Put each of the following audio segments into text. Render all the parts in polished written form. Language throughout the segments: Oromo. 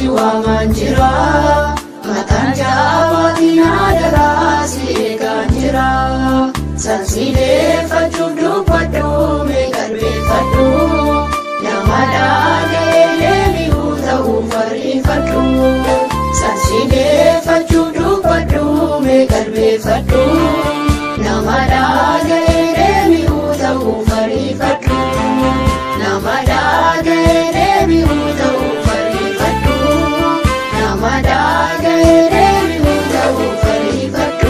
si waamaan jira. Mataan jabaatiin adaraa si eegaan jira. Sansiileeffachuuf dubbadhu mee qalbeeffadhu. Nama dhaga'ee deebi'uu ta'uuf ariifadhu. Sansiileeffachuuf dubbadhu mee qalbeeffadhu. Nama dhaga'ee deebi'uu ta'uuf ariifadhu. Nama dhaga'ee deebi'uu ta'uuf ariifadhu. Nama dhaga'ee deebi'uu ta'uuf ariifadhu.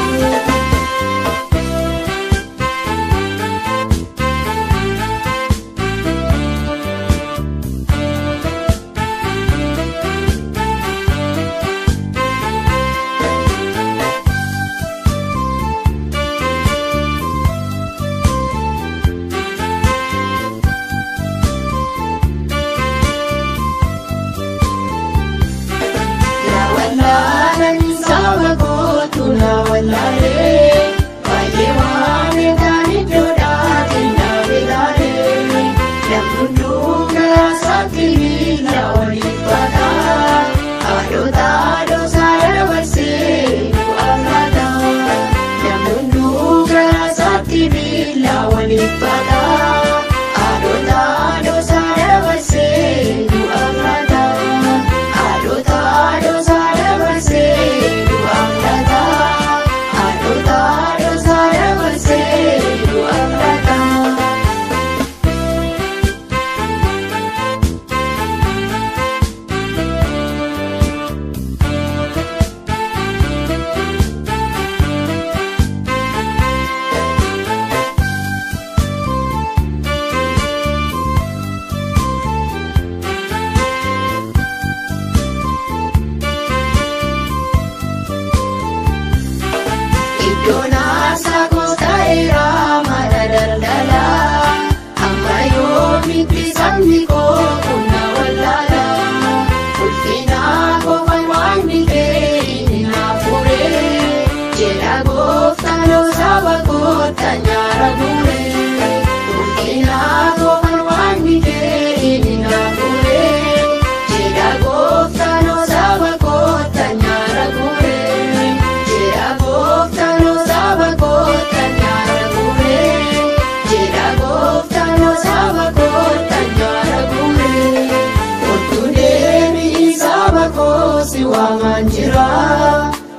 Si waamaan jira.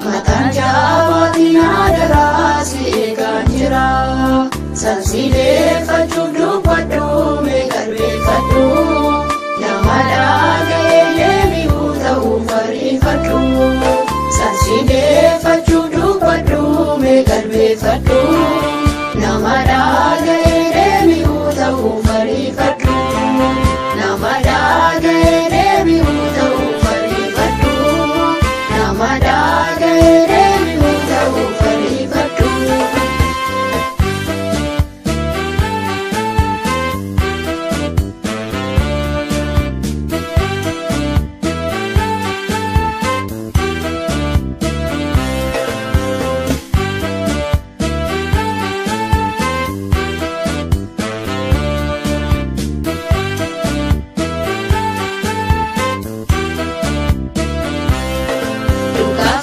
Mataan jabaatiin adaraa si eegaan jira. Sansiileeffachuuf dubbadhu mee qalbeeffadhu. Nama dhaga'ee deebi'uu ta'uuf ariifadhu. Sansiileeffachuuf dubbadhu mee qalbeeffadhu. Nama dhaga'ee deebi'uu ta'uuf ariifadhu. Nama dhaga'ee deebi'uu ta'uuf ariifadhu. Nama dhaga'ee deebi'uu ta'uuf ariifadhu.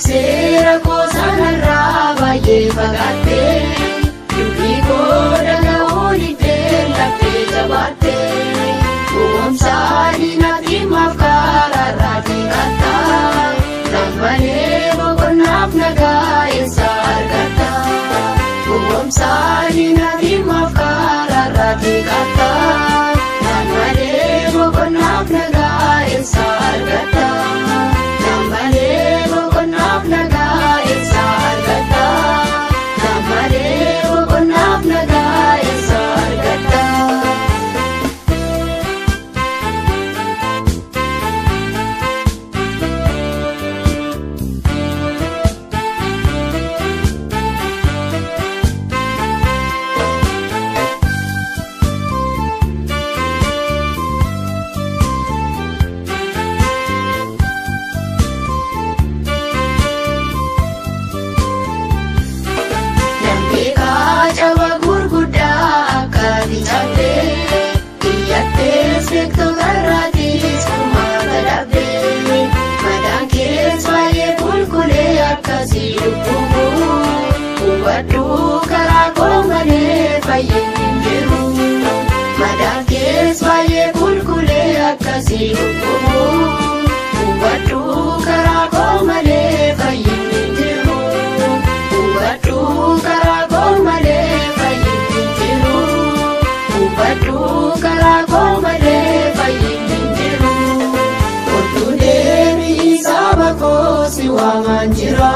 Seera koosanarraa baay'ee fagaattee dubbii koo dhaga'uu diddee laftee jabaattee gowwoomsaa diinaatiin maaf karaarraa diiqattaa nammalee boqonnaaf nagaa eessaa argattaa gowwoomsaa diinaatiin maaf karaarraa diiqattaa nammalee boqonnaaf nagaa eessaa argattaa nammalee boqonnaaf nagaa eessaa argattaa nammalee boqonnaaf nagaa eessaa argattaa. lubbumu hubadhu karaa koo malee fayyinni hin jiru madaan kees baay'ee qulqullee akkasii lubbumu hubadhu karaa koo malee fayyinni hin jiru hubadhu karaa koo malee fayyinni hin jiru hubadhu karaa koo malee fayyinni hin jiru Otuun deebii saba koo si waamaan jira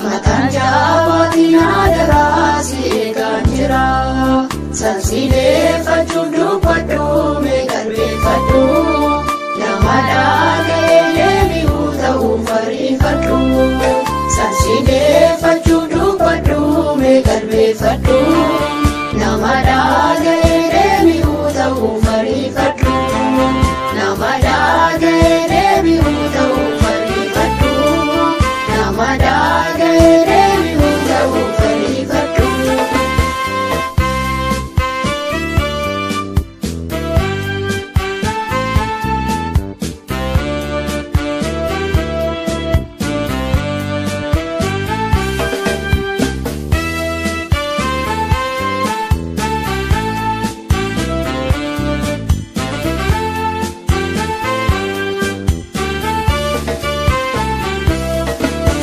mataan jaabaatiin adaraa si eegaan jira sansiileeffachuuf dubbadhu mee qalbeeffadhu nama dhaga'ee deebi'uu ta'uuf ariifadhu sansiileeffachuuf dubbadhu mee qalbeeffadhu nama dhaga'ee deebi'uu ta'uuf ariifadhu nama dhaga'ee deebi'uu ta'uuf ariifadhu nama dhaga'ee deebi'uu ta'uuf ariifadhu.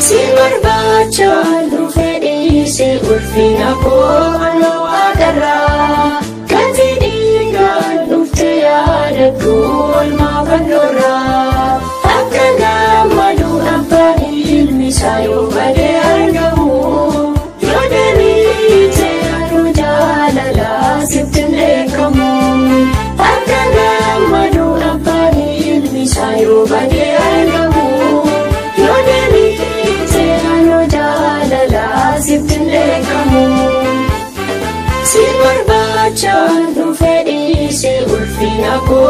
Si barbachaan dhufedhiise ulfina koo agarraa kan fedhiidhaan dhufte yaadadhu oolmaa fannoorraa akka gammadu abbaan ilmi isaa yoo badee argamu yoo deebiite anu jaalalaa sitti hin eekamu akka gammadu abbaan ilmi isaa yoo badee argamu yoo deebiite siftin eekamu si barbachaan dhufedhiise ulfina koo